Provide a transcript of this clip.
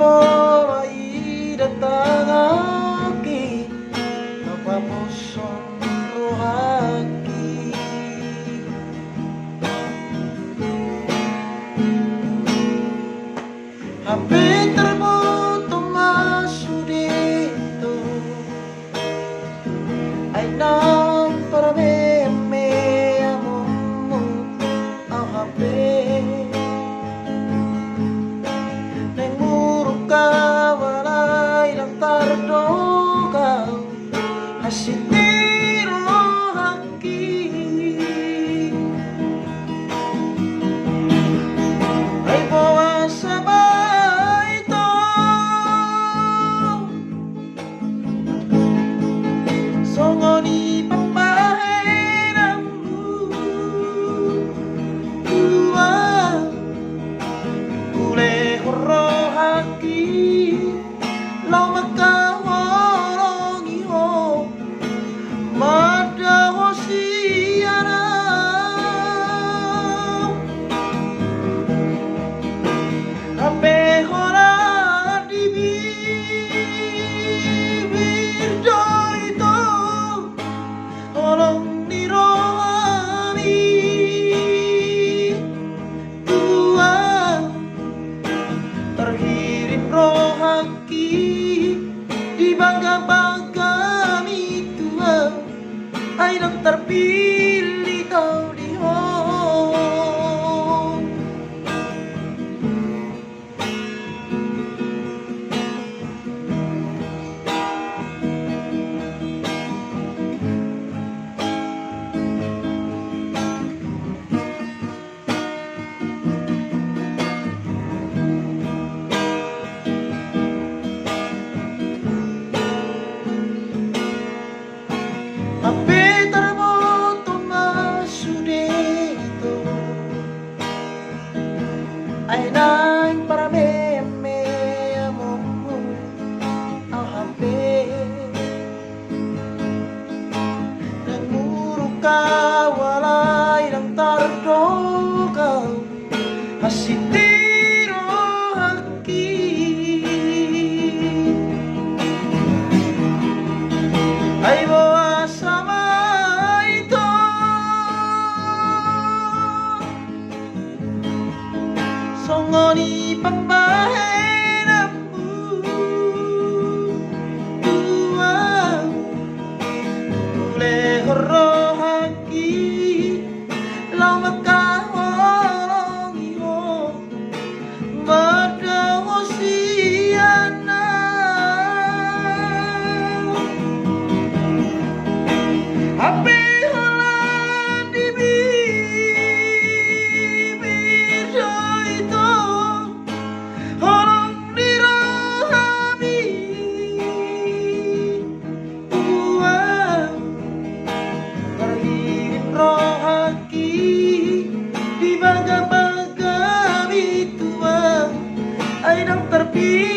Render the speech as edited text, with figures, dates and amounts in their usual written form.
Ay datang aki Napapusong rohaki Hampir terbutuh masuk dito Ay nang para meme amomu Ang hampir Neng muruk ka walay lang tardoga Hasitiro haki Ay bawa sabay to Songoni pambahay ng buwa Ule horo haki Lau magkawarong iho Madaho siyana Ape hora di bibir do ito Olong ni rohani Tua terhirim rohaki Di bangga-bangga mi tua Ay nang terpilih tau diho Api terbutuh masuk dito Ay nang para meme amomu Ang hampir Nang muruk ka walay lang tardoga Hasitiro haki Ay bawa sama itu Songoni pambahay ng buwa Ule horo haki Lau magkawarong iho Madaho siyana Api hola di bibir do ito Orang di rohani Tua terhirim rohaki Di bangga-bangga mi tua Ay nang terpilih